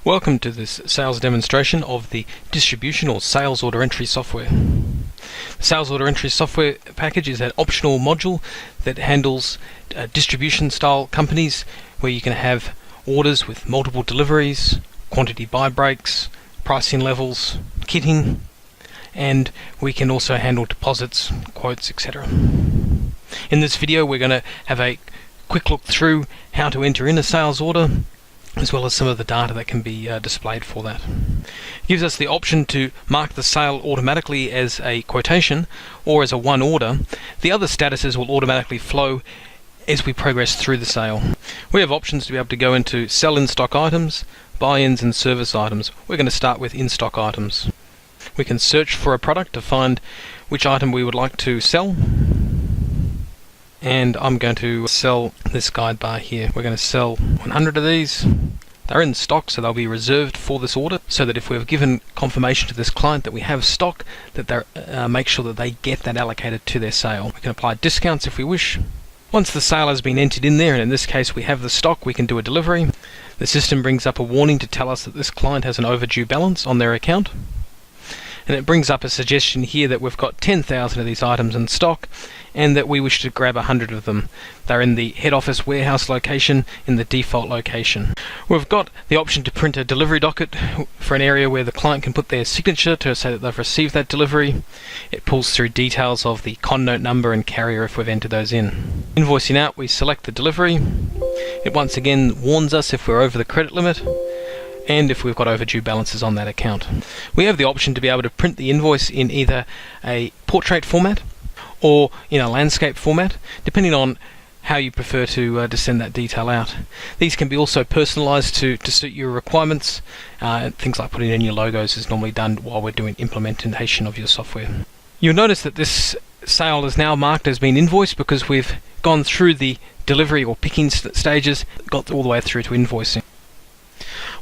Welcome to this sales demonstration of the distribution or sales order entry software. The sales order entry software package is an optional module that handles distribution style companies where you can have orders with multiple deliveries, quantity buy breaks, pricing levels, kitting, and we can also handle deposits, quotes, etc. In this video we're going to have a quick look through how to enter in a sales order, as well as some of the data that can be displayed for that. It gives us the option to mark the sale automatically as a quotation or as a one order. The other statuses will automatically flow as we progress through the sale. We have options to be able to go into sell in stock items, buy-ins and service items. We're going to start with in stock items. We can search for a product to find which item we would like to sell. And I'm going to sell this guide bar here. We're going to sell 100 of these. They're in stock, so they'll be reserved for this order, so that if we've given confirmation to this client that we have stock, that they make sure that they get that allocated to their sale. We can apply discounts if we wish. Once the sale has been entered in there, and in this case we have the stock, we can do a delivery. The system brings up a warning to tell us that this client has an overdue balance on their account. And it brings up a suggestion here that we've got 10,000 of these items in stock and that we wish to grab 100 of them. They're in the head office warehouse location in the default location. We've got the option to print a delivery docket for an area where the client can put their signature to say that they've received that delivery. It pulls through details of the con note number and carrier if we've entered those in. Invoicing out, we select the delivery. It once again warns us if we're over the credit limit and if we've got overdue balances on that account. We have the option to be able to print the invoice in either a portrait format or in a landscape format, depending on how you prefer to send that detail out. These can be also personalized to suit your requirements. Things like putting in your logos is normally done while we're doing implementation of your software. You'll notice that this sale is now marked as being invoiced because we've gone through the delivery or picking stages, got all the way through to invoicing.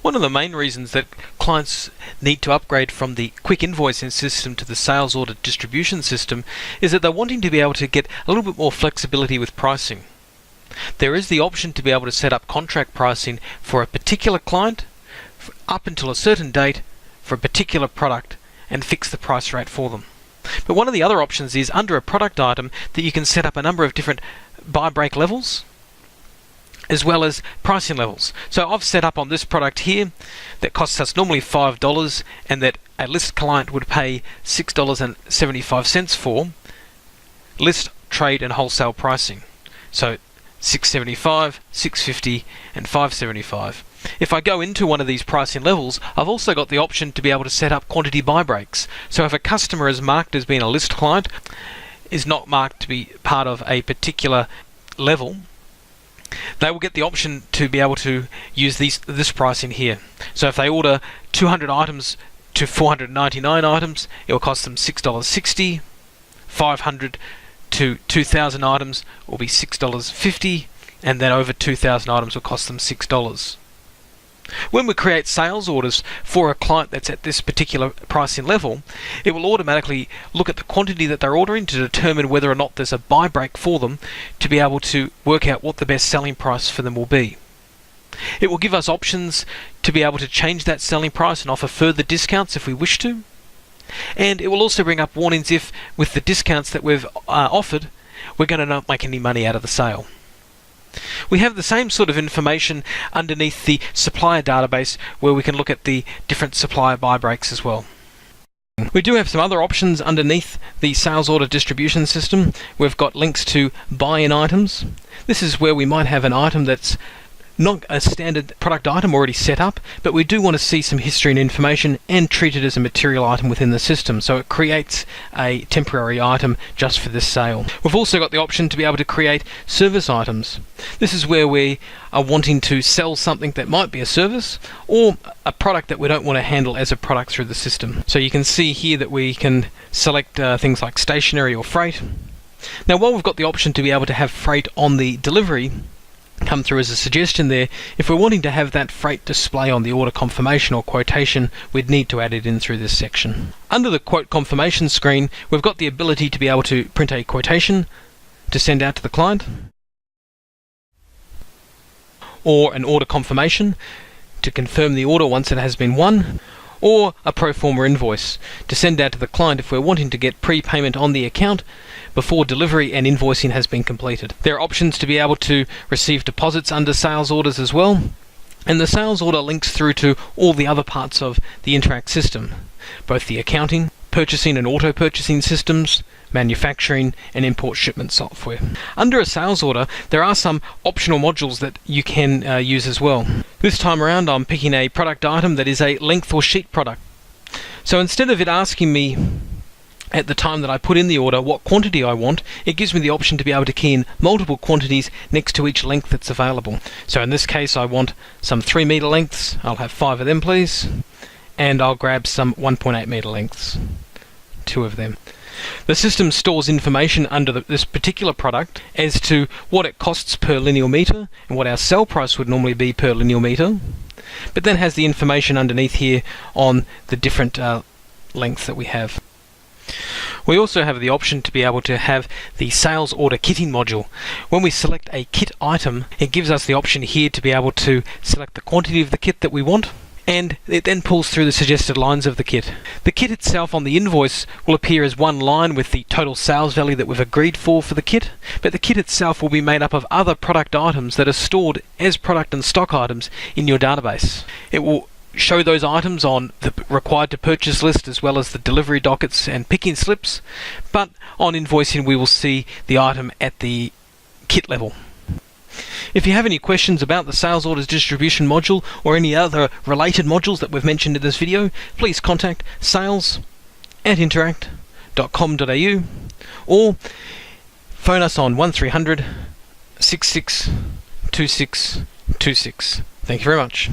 One of the main reasons that clients need to upgrade from the quick invoicing system to the sales order distribution system is that they're wanting to be able to get a little bit more flexibility with pricing. There is the option to be able to set up contract pricing for a particular client up until a certain date for a particular product and fix the price rate for them. But one of the other options is under a product item that you can set up a number of different buy break levels as well as pricing levels. So I've set up on this product here that costs us normally $5 and that a list client would pay $6.75 for list, trade and wholesale pricing. So $6.75, $6.50 and $5.75. If I go into one of these pricing levels, I've also got the option to be able to set up quantity buy breaks. So if a customer is marked as being a list client, is not marked to be part of a particular level, they will get the option to be able to use this pricing here. So if they order 200 items to 499 items, it will cost them $6.60. 500 to 2,000 items will be $6.50, and then over 2,000 items will cost them $6. When we create sales orders for a client that's at this particular pricing level, it will automatically look at the quantity that they're ordering to determine whether or not there's a buy break for them to be able to work out what the best selling price for them will be. It will give us options to be able to change that selling price and offer further discounts if we wish to. And it will also bring up warnings if, with the discounts that we've offered, we're going to not make any money out of the sale. We have the same sort of information underneath the supplier database where we can look at the different supplier buy breaks as well. We do have some other options underneath the sales order distribution system. We've got links to buy-in items. This is where we might have an item that's not a standard product item already set up, but we do want to see some history and information and treat it as a material item within the system, so it creates a temporary item just for this sale. We've also got the option to be able to create service items. This is where we are wanting to sell something that might be a service or a product that we don't want to handle as a product through the system. So you can see here that we can select things like stationery or freight. Now, while we've got the option to be able to have freight on the delivery come through as a suggestion there, if we're wanting to have that freight display on the order confirmation or quotation, we'd need to add it in through this section. Under the quote confirmation screen, we've got the ability to be able to print a quotation to send out to the client, or an order confirmation to confirm the order once it has been won, or a pro forma invoice to send out to the client if we're wanting to get prepayment on the account before delivery and invoicing has been completed. There are options to be able to receive deposits under sales orders as well, and the sales order links through to all the other parts of the Interact system, both the accounting, purchasing and auto purchasing systems, manufacturing and import shipment software. Under a sales order, there are some optional modules that you can use as well. This time around I'm picking a product item that is a length or sheet product. So instead of it asking me at the time that I put in the order what quantity I want, it gives me the option to be able to key in multiple quantities next to each length that's available. So in this case I want some 3 meter lengths. I'll have 5 of them please, and I'll grab some 1.8 meter lengths, 2 of them. The system stores information under this particular product as to what it costs per linear meter and what our sell price would normally be per linear meter, but then has the information underneath here on the different lengths that we have. We also have the option to be able to have the sales order kitting module. When we select a kit item, it gives us the option here to be able to select the quantity of the kit that we want, and it then pulls through the suggested lines of the kit. The kit itself on the invoice will appear as one line with the total sales value that we've agreed for the kit, but the kit itself will be made up of other product items that are stored as product and stock items in your database. It will show those items on the required to purchase list as well as the delivery dockets and picking slips, but on invoicing we will see the item at the kit level. If you have any questions about the sales orders distribution module or any other related modules that we've mentioned in this video, please contact sales@interact.com.au or phone us on 1300 66 26 26. Thank you very much.